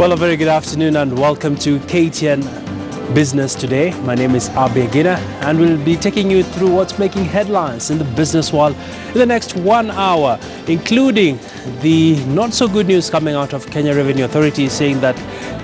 Well, a very good afternoon and welcome to KTN Business Today. My name is Abe Gina and we'll be taking you through what's making headlines in the business world in the next 1 hour, including the not so good news coming out of Kenya Revenue Authority saying that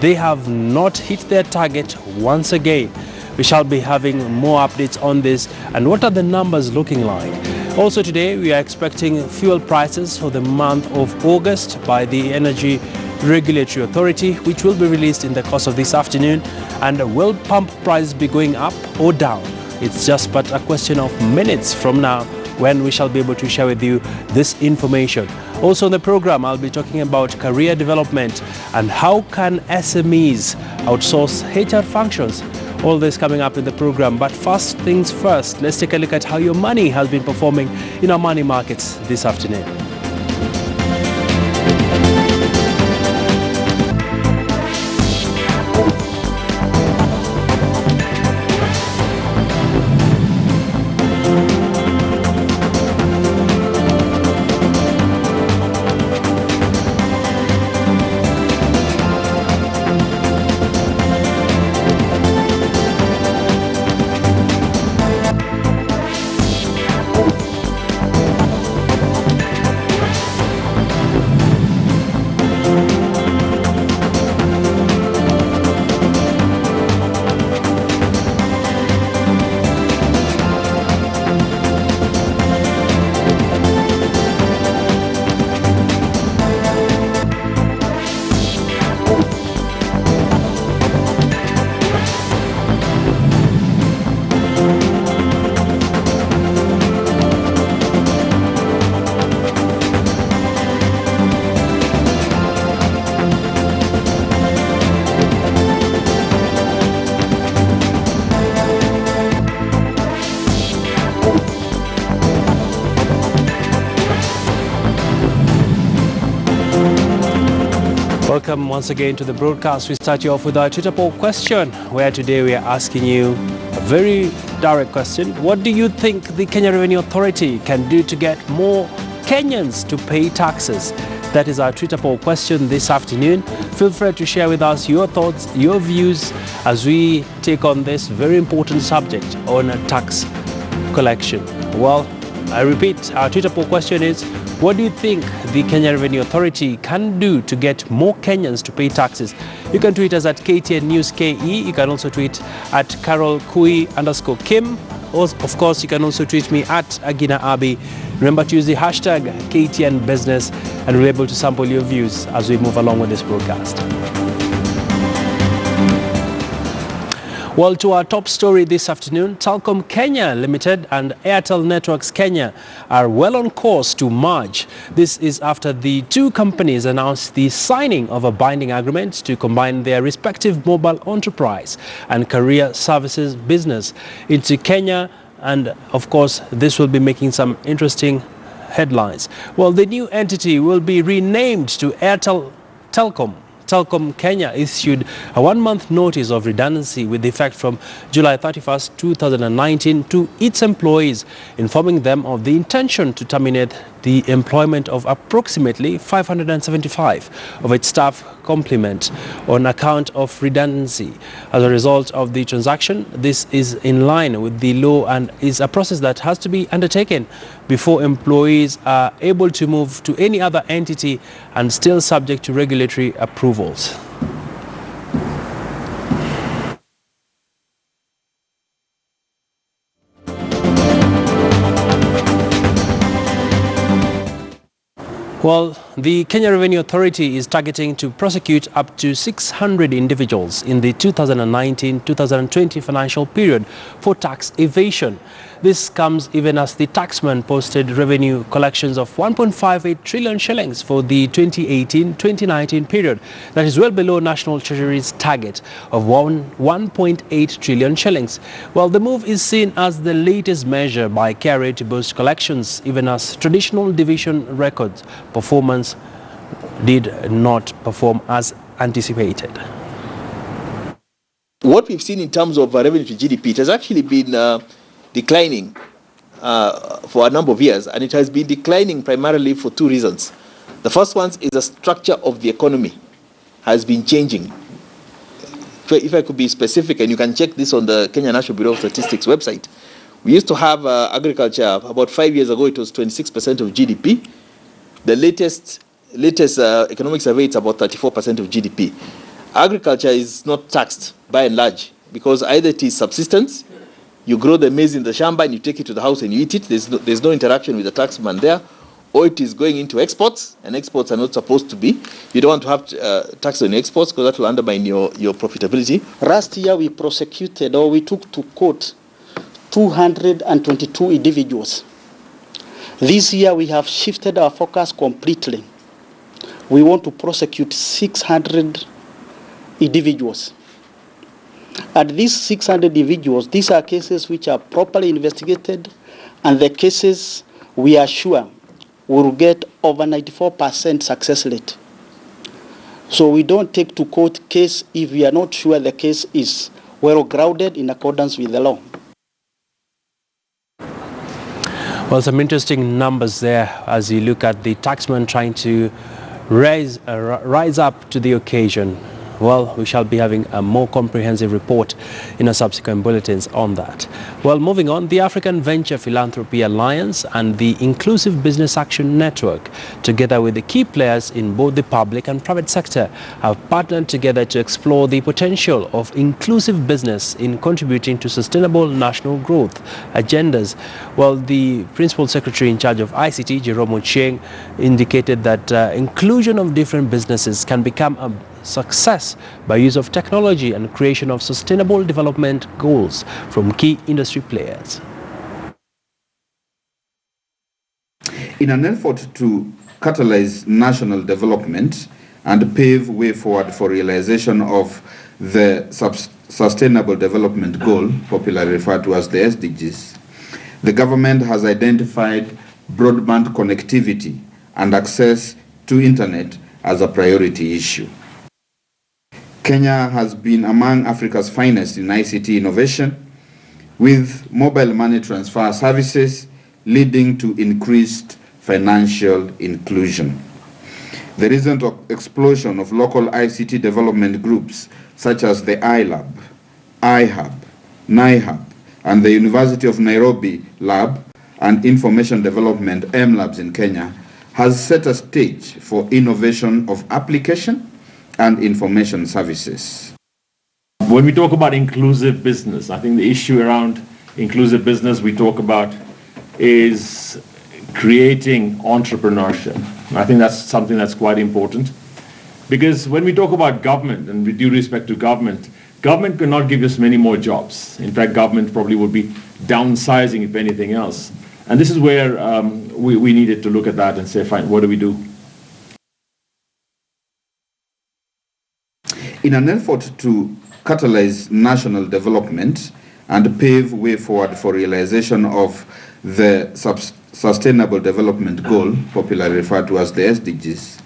they have not hit their target once again. We shall be having more updates on this and what are the numbers looking like. Also today, we are expecting fuel prices for the month of August by the Energy Regulatory Authority, which will be released in the course of this afternoon. And will pump prices be going up or down? It's just but a question of minutes from now when we shall be able to share with you this information. Also on the program, I'll be talking about career development and how can SMEs outsource HR functions. All this coming up in the program. But first things first, let's take a look at how your money has been performing in our money markets this afternoon. Welcome once again to the broadcast. We start you off with our Twitter poll question, where today we are asking you a very direct question. What do you think the Kenya Revenue Authority can do to get more Kenyans to pay taxes? That is our Twitter poll question this afternoon. Feel free to share with us your thoughts, your views as we take on this very important subject on tax collection. Well, I repeat, our Twitter poll question is, what do you think the Kenya Revenue Authority can do to get more Kenyans to pay taxes? You can tweet us at KTN News KE. You can also tweet at Carol_Kui_Kim. Of course, you can also tweet me at Agina Abi. Remember to use the hashtag KTN Business and we'll be able to sample your views as we move along with this broadcast. Well, to our top story this afternoon, Telkom Kenya Limited and Airtel Networks Kenya are well on course to merge. This is after the two companies announced the signing of a binding agreement to combine their respective mobile enterprise and career services business into Kenya. And of course, this will be making some interesting headlines. Well, the new entity will be renamed to Telkom. Telkom Kenya issued a 1-month notice of redundancy with effect from July 31st, 2019 to its employees, informing them of the intention to terminate the employment of approximately 575 of its staff complement on account of redundancy. As a result of the transaction, this is in line with the law and is a process that has to be undertaken before employees are able to move to any other entity and still subject to regulatory approvals. Well, the Kenya Revenue Authority is targeting to prosecute up to 600 individuals in the 2019-2020 financial period for tax evasion. This comes even as the taxman posted revenue collections of 1.58 trillion shillings for the 2018-2019 period. That is well below National Treasury's target of 1.8 trillion shillings. Well, the move is seen as the latest measure by KRA to boost collections, even as traditional division records performance did not perform as anticipated. What we've seen in terms of revenue to GDP, it has actually been declining for a number of years, and it has been declining primarily for two reasons. The first one is the structure of the economy. has been changing. If I could be specific, and you can check this on the Kenya National Bureau of Statistics website, we used to have agriculture about 5 years ago. It was 26% of GDP. The latest economic survey, it's about 34% of GDP. Agriculture is not taxed by and large because either it is subsistence, you grow the maize in the shamba and you take it to the house and you eat it. There's no interaction with the taxman there, or it is going into exports, and exports are not supposed to be. You don't want to have tax on exports because that will undermine your profitability. Last year we prosecuted, or we took to court, 222 individuals. This year we have shifted our focus completely. We want to prosecute 600 individuals. And these 600 individuals, these are cases which are properly investigated, and the cases we are sure will get over 94% success rate. So we don't take to court case if we are not sure the case is well grounded in accordance with the law. Well, some interesting numbers there as you look at the taxman trying to rise up to the occasion. Well, we shall be having a more comprehensive report in our subsequent bulletins on that. Well, moving on, the African Venture Philanthropy Alliance and the Inclusive Business Action Network, together with the key players in both the public and private sector, have partnered together to explore the potential of inclusive business in contributing to sustainable national growth agendas. Well, the Principal Secretary in charge of ICT, Jerome Ochieng, indicated that inclusion of different businesses can become a success by use of technology and creation of sustainable development goals from key industry players. In an effort to catalyze national development and pave way forward for realization of the Sustainable Development Goal, popularly referred to as the SDGs, the government has identified broadband connectivity and access to internet as a priority issue. Kenya has been among Africa's finest in ICT innovation, with mobile money transfer services leading to increased financial inclusion. The recent explosion of local ICT development groups such as the iLab, iHub, NIHub, and the University of Nairobi Lab and Information Development M-Labs in Kenya has set a stage for innovation of application and information services. When we talk about inclusive business, I think the issue around inclusive business we talk about is creating entrepreneurship. I think that's something that's quite important, because when we talk about government, and with due respect to government cannot give us many more jobs. In fact, government probably would be downsizing if anything else. And this is where we needed to look at that and say, fine, what do we do? In an effort to catalyze national development and pave way forward for realization of the Sustainable Development Goal, popularly referred to as the SDGs,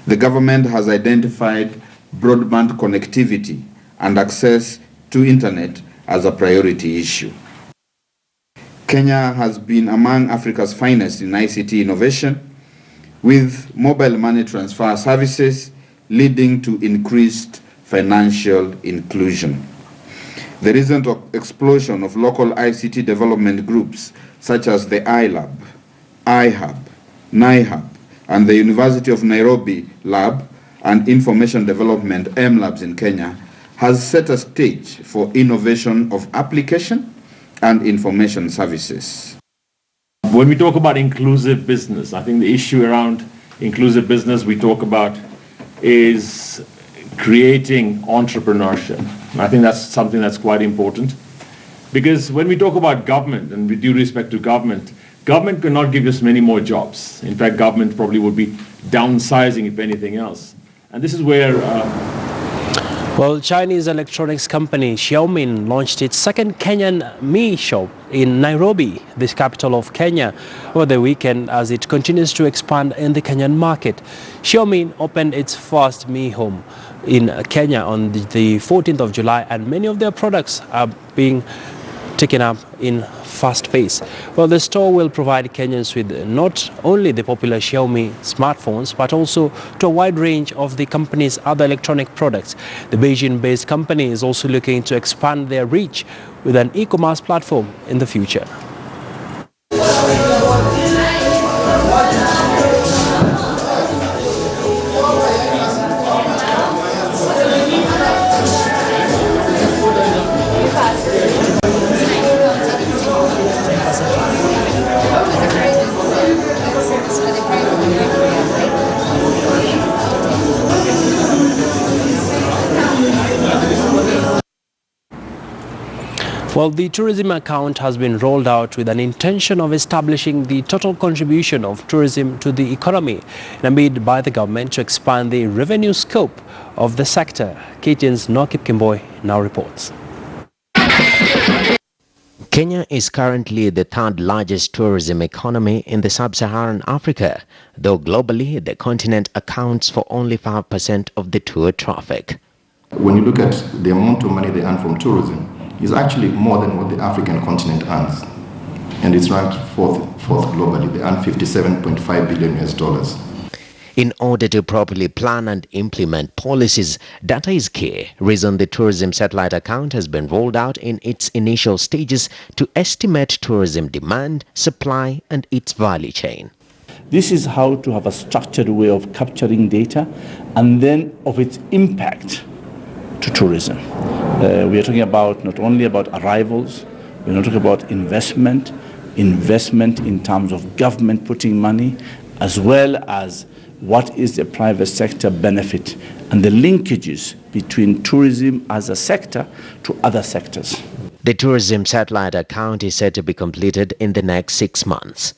the government has identified broadband connectivity and access to internet as a priority issue. Kenya has been among Africa's finest in ICT innovation, with mobile money transfer services leading to increased financial inclusion. The recent explosion of local ICT development groups such as the iLab, iHub, NIHub, and the University of Nairobi Lab and Information Development M-Labs in Kenya has set a stage for innovation of application and information services. When we talk about inclusive business, I think the issue around inclusive business we talk about is creating entrepreneurship. I think that's something that's quite important, because when we talk about government, and with due respect to government cannot give us many more jobs. In fact, government probably would be downsizing if anything else. And this is where Well, Chinese electronics company Xiaomi launched its second Kenyan Mi shop in Nairobi, the capital of Kenya, over the weekend as it continues to expand in the Kenyan market. Xiaomi opened its first Mi home in Kenya on the 14th of July, and many of their products are being taken up in fast pace. Well, the store will provide Kenyans with not only the popular Xiaomi smartphones, but also to a wide range of the company's other electronic products. The Beijing-based company is also looking to expand their reach with an e-commerce platform in the future. Well, the tourism account has been rolled out with an intention of establishing the total contribution of tourism to the economy in a bid by the government to expand the revenue scope of the sector. KTN's Nokip Kimboy now reports. Kenya is currently the third largest tourism economy in the sub-Saharan Africa, though globally the continent accounts for only 5% of the tour traffic. When you look at the amount of money they earn from tourism, it's actually more than what the African continent earns. And it's ranked fourth globally. They earn $57.5 billion. In order to properly plan and implement policies, data is key. Reason the tourism satellite account has been rolled out in its initial stages to estimate tourism demand, supply, and its value chain. This is how to have a structured way of capturing data and then of its impact to tourism. We are talking about not only about arrivals, we're not talking about investment in terms of government putting money, as well as what is the private sector benefit and the linkages between tourism as a sector to other sectors. The tourism satellite account is said to be completed in the next 6 months.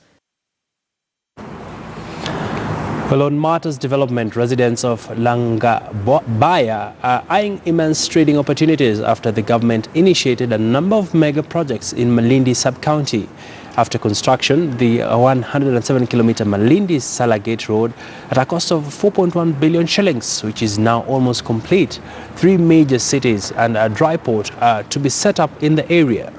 Well, on matters development, residents of Langabaya are eyeing immense trading opportunities after the government initiated a number of mega projects in Malindi sub-county. After construction, the 107-kilometer Malindi-Salagate Road at a cost of 4.1 billion shillings, which is now almost complete. 3 major cities and a dry port are to be set up in the area.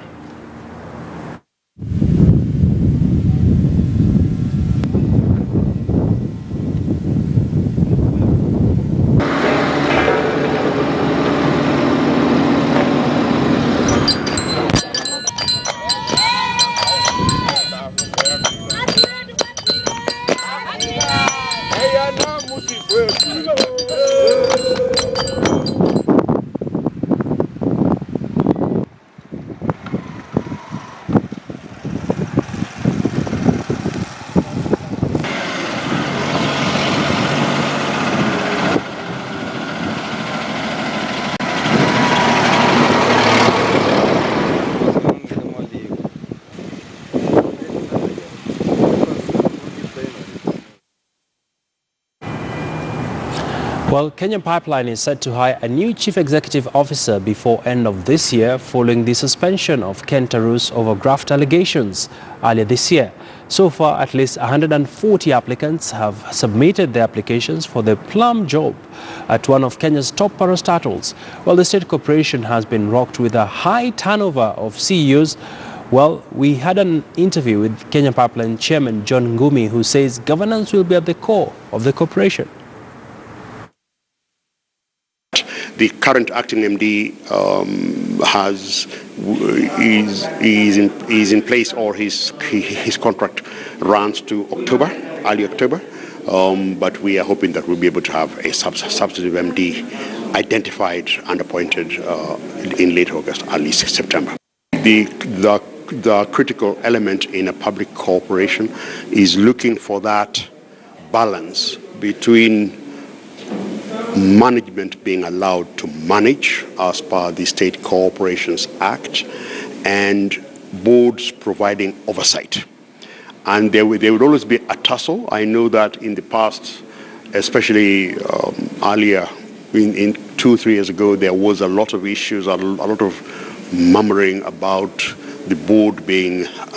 Well, Kenya Pipeline is set to hire a new chief executive officer before end of this year following the suspension of Ken Tarus over graft allegations earlier this year. So far, at least 140 applicants have submitted their applications for the plum job at one of Kenya's top parastatals. Well, the state corporation has been rocked with a high turnover of CEOs. Well, we had an interview with Kenya Pipeline Chairman John Ngumi, who says governance will be at the core of the corporation. The current acting MD is in place, or his contract runs to October, early October. But we are hoping that we'll be able to have a substantive MD identified and appointed in late August, early September. The critical element in a public corporation is looking for that balance between management being allowed to manage as per the State Corporations Act and boards providing oversight. And there would always be a tussle. I know that in the past, especially earlier, in 2-3 years ago, there was a lot of issues, a lot of murmuring about the board being